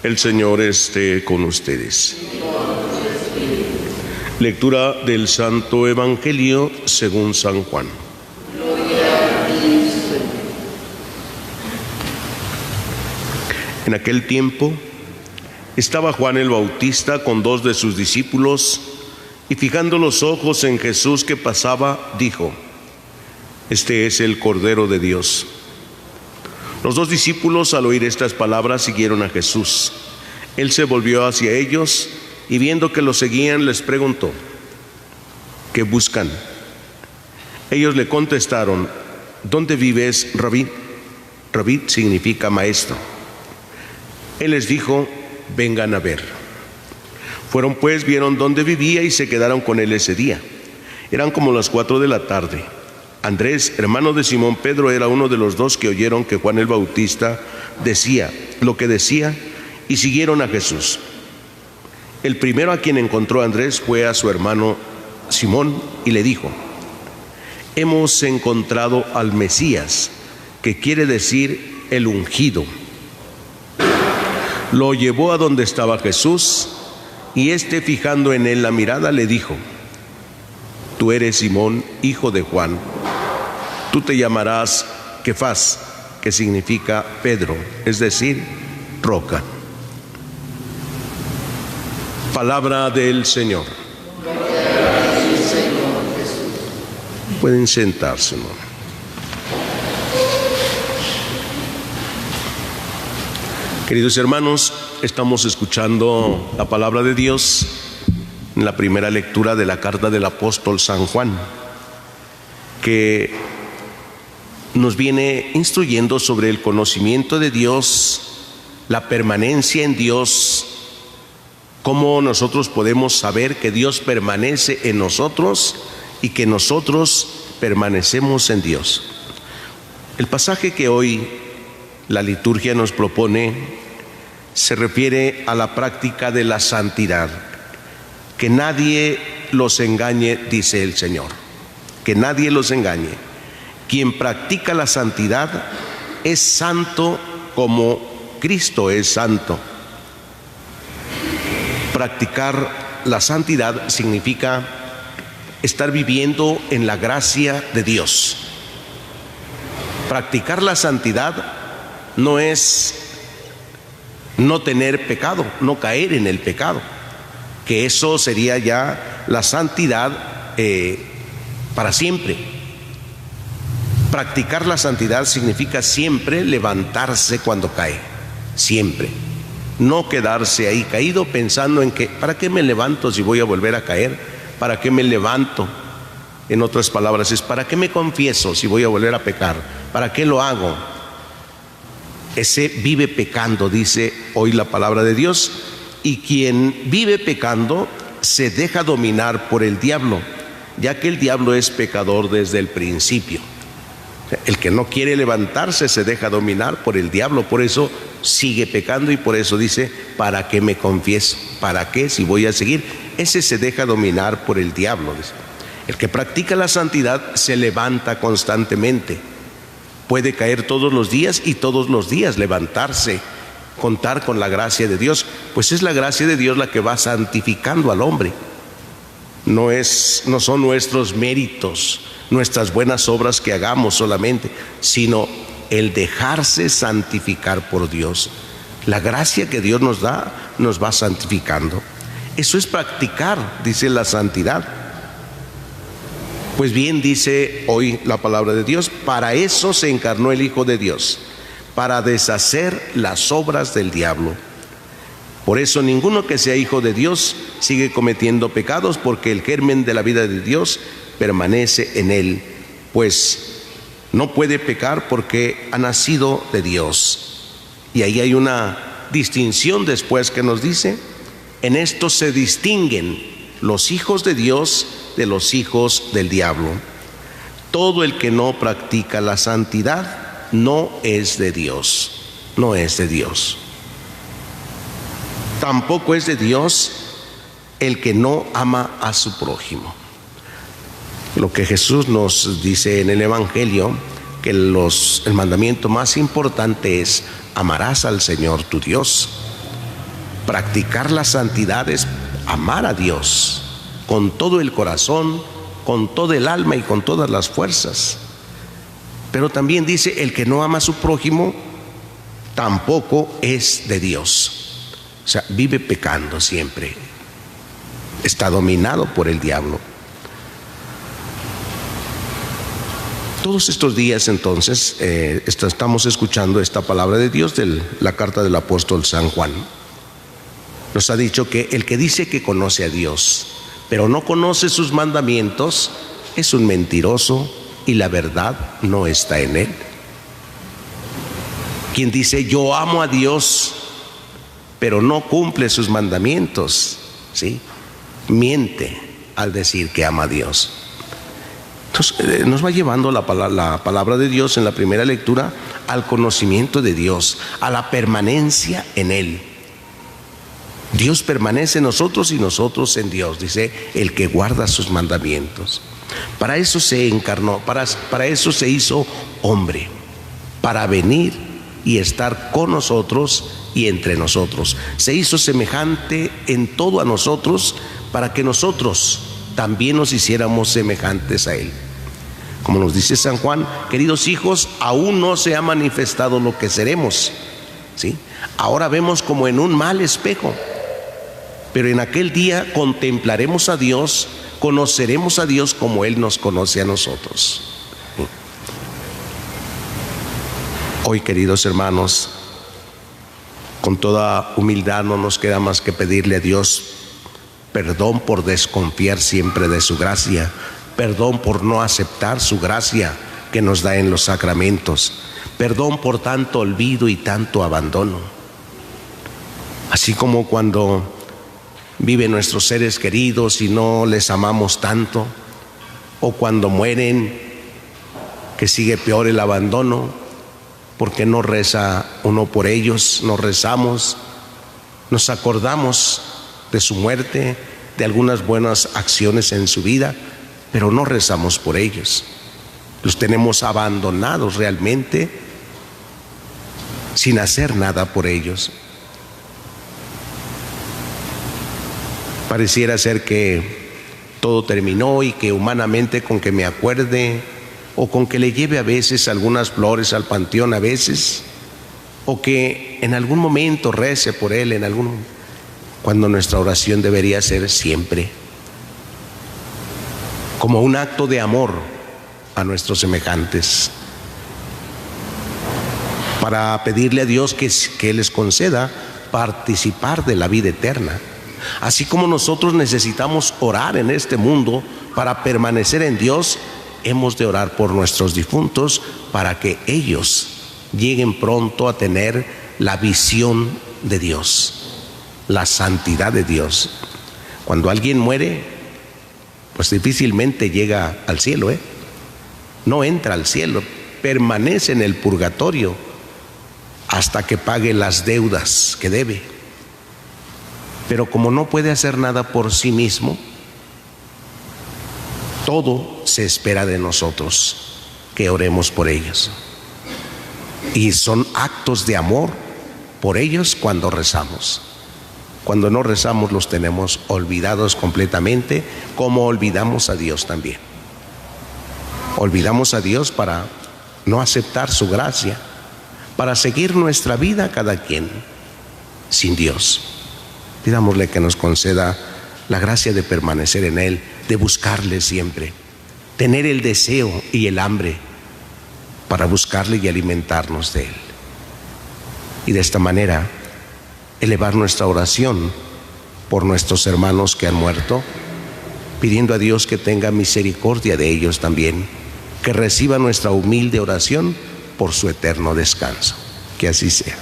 El Señor esté con ustedes. Lectura del Santo Evangelio según San Juan. En aquel tiempo estaba Juan el Bautista con 2 de sus discípulos, y fijando los ojos en Jesús que pasaba, dijo: Este es el Cordero de Dios. Los 2 discípulos, al oír estas palabras, siguieron a Jesús. Él se volvió hacia ellos y, viendo que los seguían, les preguntó: ¿Qué buscan? Ellos le contestaron: ¿Dónde vives, Rabí? Rabí significa maestro. Él les dijo: vengan a ver. Fueron pues, vieron dónde vivía y se quedaron con él ese día. Eran como las 4 de la tarde. Andrés, hermano de Simón Pedro, era uno de los 2 que oyeron que Juan el Bautista decía lo que decía y siguieron a Jesús. El primero a quien encontró Andrés fue a su hermano Simón y le dijo: hemos encontrado al Mesías, que quiere decir el ungido. Lo llevó a donde estaba Jesús, y éste, fijando en él la mirada, le dijo: tú eres Simón, hijo de Juan. Tú te llamarás Kefas, que significa Pedro, es decir, roca. Palabra del Señor. Pueden sentarse, ¿no? Queridos hermanos, estamos escuchando la palabra de Dios en la primera lectura de la carta del apóstol San Juan, que nos viene instruyendo sobre el conocimiento de Dios, la permanencia en Dios, cómo nosotros podemos saber que Dios permanece en nosotros y que nosotros permanecemos en Dios. El pasaje que hoy la liturgia nos propone se refiere a la práctica de la santidad. Que nadie los engañe, dice el Señor. Que nadie los engañe. Quien practica la santidad es santo como Cristo es santo. Practicar la santidad significa estar viviendo en la gracia de Dios. Practicar la santidad no es no tener pecado, no caer en el pecado, que eso sería ya la santidad para siempre. Practicar la santidad significa siempre levantarse cuando cae, siempre. No quedarse ahí caído pensando en que ¿para qué me levanto si voy a volver a caer? ¿Para qué me levanto? En otras palabras, es ¿para qué me confieso si voy a volver a pecar? ¿Para qué lo hago? Ese vive pecando, dice hoy la palabra de Dios, y quien vive pecando se deja dominar por el diablo, ya que el diablo es pecador desde el principio. El que no quiere levantarse se deja dominar por el diablo, por eso sigue pecando y por eso dice: ¿para qué me confieso? ¿Para qué si voy a seguir? Ese se deja dominar por el diablo. El que practica la santidad se levanta constantemente. Puede caer todos los días y todos los días levantarse, contar con la gracia de Dios, pues es la gracia de Dios la que va santificando al hombre. No son nuestros méritos, nuestras buenas obras que hagamos solamente, sino el dejarse santificar por Dios. La gracia que Dios nos da nos va santificando. Eso es practicar, dice, la santidad. Pues bien, dice hoy la palabra de Dios, para eso se encarnó el Hijo de Dios, para deshacer las obras del diablo. Por eso ninguno que sea hijo de Dios sigue cometiendo pecados, porque el germen de la vida de Dios permanece en él, pues no puede pecar porque ha nacido de Dios. Y ahí hay una distinción después que nos dice: en esto se distinguen los hijos de Dios de los hijos del diablo. Todo el que no practica la santidad no es de Dios, no es de Dios. Tampoco es de Dios el que no ama a su prójimo. Lo que Jesús nos dice en el Evangelio, que el mandamiento más importante es: amarás al Señor tu Dios. Practicar la santidad es amar a Dios con todo el corazón, con todo el alma y con todas las fuerzas. Pero también dice, el que no ama a su prójimo tampoco es de Dios. O sea, vive pecando siempre. Está dominado por el diablo. Todos estos días entonces estamos escuchando esta palabra de Dios de la carta del apóstol San Juan. Nos ha dicho que el que dice que conoce a Dios, pero no conoce sus mandamientos, es un mentiroso y la verdad no está en él. Quien dice yo amo a Dios, pero no cumple sus mandamientos, ¿sí?, miente al decir que ama a Dios. Entonces nos va llevando la palabra de Dios en la primera lectura al conocimiento de Dios, a la permanencia en Él. Dios permanece en nosotros y nosotros en Dios, dice el que guarda sus mandamientos. Para eso se encarnó, para eso se hizo hombre, para venir y estar con nosotros y entre nosotros. Se hizo semejante en todo a nosotros para que nosotros también nos hiciéramos semejantes a Él. Como nos dice San Juan, queridos hijos, aún no se ha manifestado lo que seremos, ¿sí? Ahora vemos como en un mal espejo, pero en aquel día contemplaremos a Dios, conoceremos a Dios como Él nos conoce a nosotros. Hoy, queridos hermanos, con toda humildad no nos queda más que pedirle a Dios perdón por desconfiar siempre de su gracia, perdón por no aceptar su gracia que nos da en los sacramentos, perdón por tanto olvido y tanto abandono. Así como cuando viven nuestros seres queridos y no les amamos tanto, o cuando mueren, que sigue peor el abandono, porque no reza uno por ellos, no rezamos, nos acordamos de su muerte, de algunas buenas acciones en su vida, pero no rezamos por ellos. Los tenemos abandonados realmente, sin hacer nada por ellos. Pareciera ser que todo terminó y que humanamente con que me acuerde o con que le lleve a veces algunas flores al panteón a veces, o que en algún momento rece por él, cuando nuestra oración debería ser siempre como un acto de amor a nuestros semejantes, para pedirle a Dios que les conceda participar de la vida eterna. Así como nosotros necesitamos orar en este mundo para permanecer en Dios, hemos de orar por nuestros difuntos para que ellos lleguen pronto a tener la visión de Dios, la santidad de Dios. Cuando alguien muere, pues difícilmente llega al cielo, no entra al cielo, permanece en el purgatorio hasta que pague las deudas que debe. Pero como no puede hacer nada por sí mismo, todo se espera de nosotros, que oremos por ellos. Y son actos de amor por ellos cuando rezamos. Cuando no rezamos los tenemos olvidados completamente, como olvidamos a Dios también. Olvidamos a Dios para no aceptar su gracia, para seguir nuestra vida cada quien sin Dios. Pidámosle que nos conceda la gracia de permanecer en Él, de buscarle siempre, tener el deseo y el hambre para buscarle y alimentarnos de Él. Y de esta manera elevar nuestra oración por nuestros hermanos que han muerto, pidiendo a Dios que tenga misericordia de ellos también, que reciba nuestra humilde oración por su eterno descanso. Que así sea.